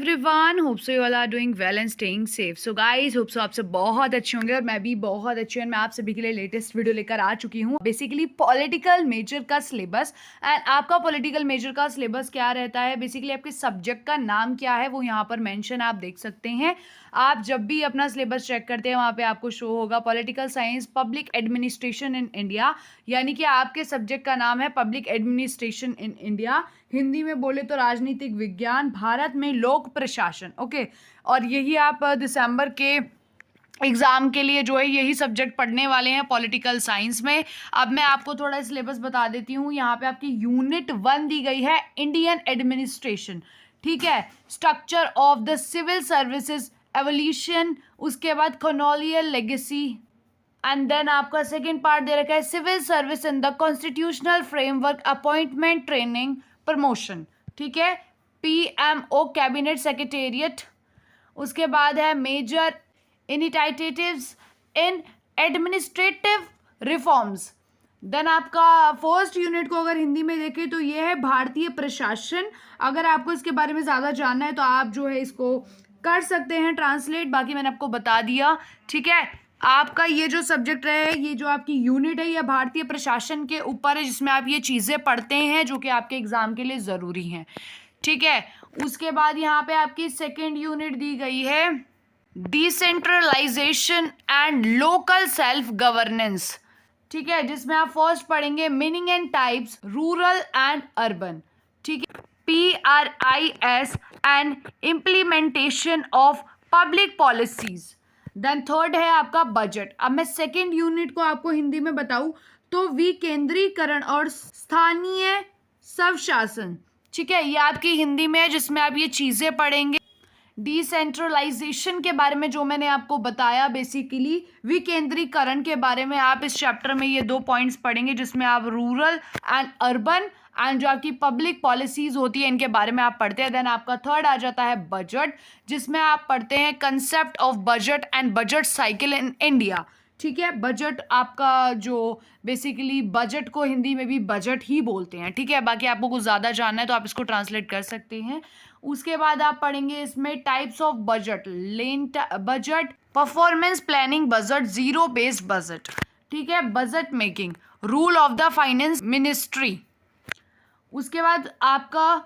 Everyone, hope so you all are doing well and staying safe. So guys, hope so आप सब बहुत अच्छे होंगे और मैं भी बहुत अच्छी हूँ। मैं आप सभी के लिए लेटेस्ट वीडियो लेकर आ चुकी हूँ। बेसिकली पॉलिटिकल मेजर का सिलेबस। एंड आपका पॉलिटिकल मेजर का सिलेबस क्या रहता है, बेसिकली आपके सब्जेक्ट का नाम क्या है वो यहाँ पर मेंशन आप देख सकते हैं। आप जब भी अपना सिलेबस चेक करते हैं वहाँ पे आपको शो होगा political science public administration in India, यानी कि आपके सब्जेक्ट का नाम है public administration in India. Hindi में बोले तो राजनीतिक विज्ञान, भारत में लोक प्रशासन। ओके, और यही आप दिसंबर के एग्ज़ाम के लिए जो है यही सब्जेक्ट पढ़ने वाले हैं पॉलिटिकल साइंस में। अब मैं आपको थोड़ा सिलेबस बता देती हूँ। यहाँ पे आपकी यूनिट 1 दी गई है इंडियन एडमिनिस्ट्रेशन, ठीक है। Structure of the civil services evolution, उसके बाद कॉलोनियल लेगेसी, एंड देन आपका सेकेंड पार्ट दे रखा है civil service in the constitutional framework, appointment, training, promotion, ठीक है। PMO कैबिनेट सेक्रेटेरिएट, उसके बाद है major initiatives in administrative reforms. Then आपका फर्स्ट यूनिट को अगर हिंदी में देखें तो ये है भारतीय प्रशासन। अगर आपको इसके बारे में ज़्यादा जानना है तो आप जो है इसको कर सकते हैं ट्रांसलेट, बाकी मैंने आपको बता दिया, ठीक है। आपका ये जो सब्जेक्ट है, ये जो आपकी यूनिट है, ये भारतीय प्रशासन के ऊपर है, जिसमें आप ये चीज़ें पढ़ते हैं जो कि आपके एग्जाम के लिए ज़रूरी हैं, ठीक है। उसके बाद यहाँ पे आपकी सेकेंड यूनिट दी गई है decentralisation and local self governance, ठीक है, जिसमें आप फर्स्ट पढ़ेंगे meaning and types, rural and urban, ठीक है, PRIS and implementation of public policies. Then third है आपका बजट। अब मैं सेकेंड यूनिट को आपको हिंदी में बताऊं तो विकेंद्रीकरण और स्थानीय स्वशासन, ठीक है, ये आपकी हिंदी में है, जिसमें आप ये चीज़ें पढ़ेंगे। डिसेंट्रलाइजेशन के बारे में जो मैंने आपको बताया, बेसिकली विकेंद्रीकरण के बारे में आप इस चैप्टर में ये 2 पॉइंट्स पढ़ेंगे, जिसमें आप रूरल एंड अर्बन एंड जो आपकी पब्लिक पॉलिसीज होती है इनके बारे में आप पढ़ते हैं। देन आपका थर्ड आ जाता है बजट, जिसमें आप पढ़ते हैं concept of budget and budget cycle in India, ठीक है। बजट आपका जो बेसिकली बजट को हिंदी में भी बजट ही बोलते हैं, ठीक है। बाकी आपको कुछ ज़्यादा जानना है तो आप इसको ट्रांसलेट कर सकते हैं। उसके बाद आप पढ़ेंगे इसमें types of budget, line budget, performance planning budget, zero based budget, ठीक है, budget making, rule of the finance ministry. उसके बाद आपका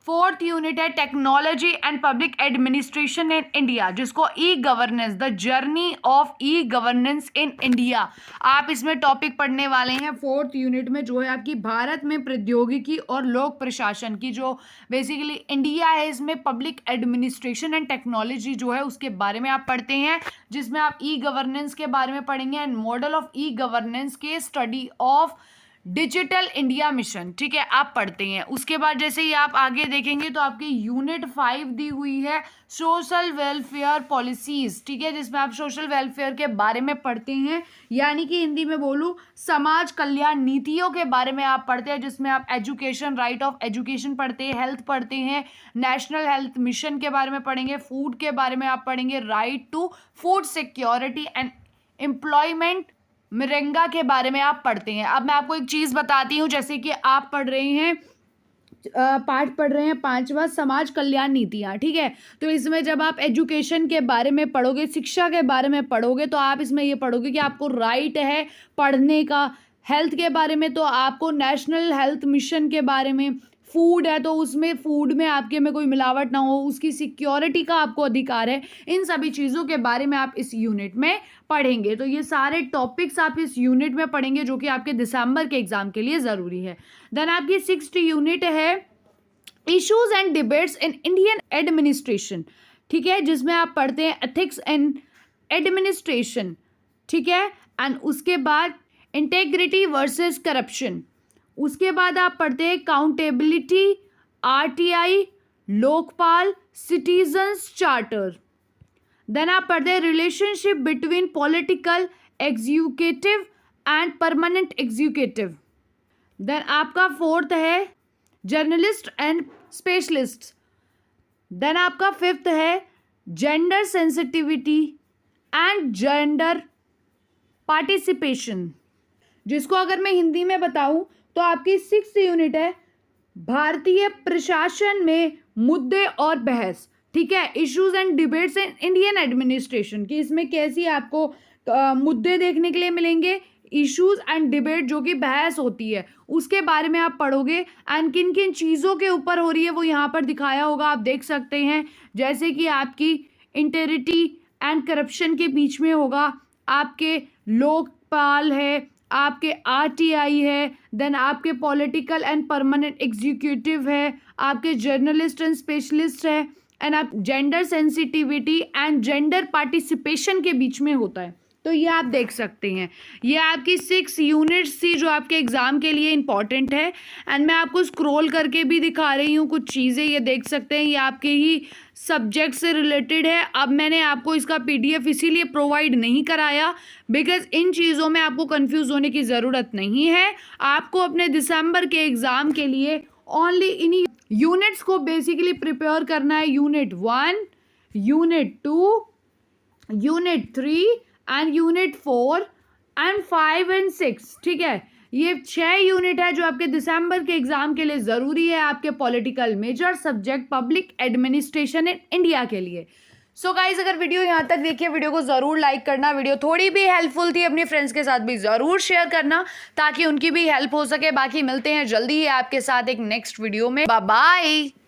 फोर्थ यूनिट है technology and public administration in India, जिसको e governance, the journey of e governance in India. आप इसमें topic पढ़ने वाले हैं फोर्थ यूनिट में, जो है आपकी भारत में प्रौद्योगिकी और लोक प्रशासन की जो बेसिकली इंडिया है, इसमें पब्लिक एडमिनिस्ट्रेशन एंड टेक्नोलॉजी जो है उसके बारे में आप पढ़ते हैं, जिसमें आप ई गवर्नेंस के बारे में पढ़ेंगे and model of e governance के study of digital India mission, ठीक है, आप पढ़ते हैं। उसके बाद जैसे ही आप आगे देखेंगे तो आपकी यूनिट 5 दी हुई है सोशल वेलफेयर पॉलिसीज, ठीक है, जिसमें आप सोशल वेलफेयर के बारे में पढ़ते हैं, यानी कि हिंदी में बोलूँ समाज कल्याण नीतियों के बारे में आप पढ़ते हैं, जिसमें आप एजुकेशन, राइट ऑफ एजुकेशन पढ़ते हैं, हेल्थ पढ़ते हैं, नेशनल हेल्थ मिशन के बारे में पढ़ेंगे, फूड के बारे में आप पढ़ेंगे, right to food security and employment, मिरेंगा के बारे में आप पढ़ते हैं। अब मैं आपको एक चीज़ बताती हूँ, जैसे कि आप पढ़ रहे हैं पाठ पढ़ रहे हैं 5वां समाज कल्याण नीतियाँ, ठीक है। तो इसमें जब आप एजुकेशन के बारे में पढ़ोगे, शिक्षा के बारे में पढ़ोगे, तो आप इसमें ये पढ़ोगे कि आपको राइट है पढ़ने का। हेल्थ के बारे में तो आपको नेशनल हेल्थ मिशन के बारे में, फूड है तो उसमें फूड में आपके में कोई मिलावट ना हो, उसकी सिक्योरिटी का आपको अधिकार है। इन सभी चीज़ों के बारे में आप इस यूनिट में पढ़ेंगे। तो ये सारे टॉपिक्स आप इस यूनिट में पढ़ेंगे, जो कि आपके दिसंबर के एग्जाम के लिए ज़रूरी है। देन आपकी 6th यूनिट है issues and debates in Indian administration, ठीक है, जिसमें आप पढ़ते हैं एथिक्स एंड एडमिनिस्ट्रेशन, ठीक है। एंड उसके बाद इंटेग्रिटी वर्सेस करप्शन। उसके बाद आप पढ़ते हैं accountability, RTI, Lokpal, citizens charter. Then आप पढ़ते हैं relationship between political executive and permanent executive. Then आपका फोर्थ है जर्नलिस्ट एंड स्पेशलिस्ट। देन आपका 5th है gender sensitivity and gender participation, जिसको अगर मैं हिंदी में बताऊं तो आपकी 6th यूनिट है भारतीय प्रशासन में मुद्दे और बहस, ठीक है। Issues and debates in Indian administration, कि इसमें कैसी आपको मुद्दे देखने के लिए मिलेंगे, इश्यूज एंड डिबेट जो कि बहस होती है उसके बारे में आप पढ़ोगे। एंड किन किन चीज़ों के ऊपर हो रही है वो यहाँ पर दिखाया होगा, आप देख सकते हैं। जैसे कि आपकी इंटेग्रिटी एंड करप्शन के बीच में होगा, आपके लोकपाल है, आपके आरटीआई है, देन आपके पॉलिटिकल एंड परमानेंट एग्जीक्यूटिव है, आपके जर्नलिस्ट एंड स्पेशलिस्ट है, एंड आप gender sensitivity and gender participation के बीच में होता है। तो ये आप देख सकते हैं, ये आपकी 6 यूनिट्स थी जो आपके एग्ज़ाम के लिए इंपॉर्टेंट है। एंड मैं आपको स्क्रॉल करके भी दिखा रही हूँ कुछ चीज़ें, ये देख सकते हैं, ये आपके ही सब्जेक्ट से रिलेटेड है। अब मैंने आपको इसका PDF इसीलिए प्रोवाइड नहीं कराया बिकॉज इन चीज़ों में आपको कंफ्यूज होने की ज़रूरत नहीं है। आपको अपने दिसंबर के एग्ज़ाम के लिए ओनली इन्हीं यूनिट्स को बेसिकली प्रिपेयर करना है। Unit 1, unit 2, unit 3 and unit 4 and 5 and 6, ठीक है। ये 6 यूनिट है जो आपके दिसंबर के एग्जाम के लिए ज़रूरी है, आपके political major subject public administration in India के लिए। सो गाइज, अगर वीडियो यहाँ तक देखिए, वीडियो को ज़रूर लाइक करना। वीडियो थोड़ी भी हेल्पफुल थी अपने फ्रेंड्स के साथ भी ज़रूर शेयर करना ताकि उनकी भी हेल्प हो सके। बाकी मिलते हैं जल्दी ही आपके साथ एक नेक्स्ट वीडियो में। Bye bye.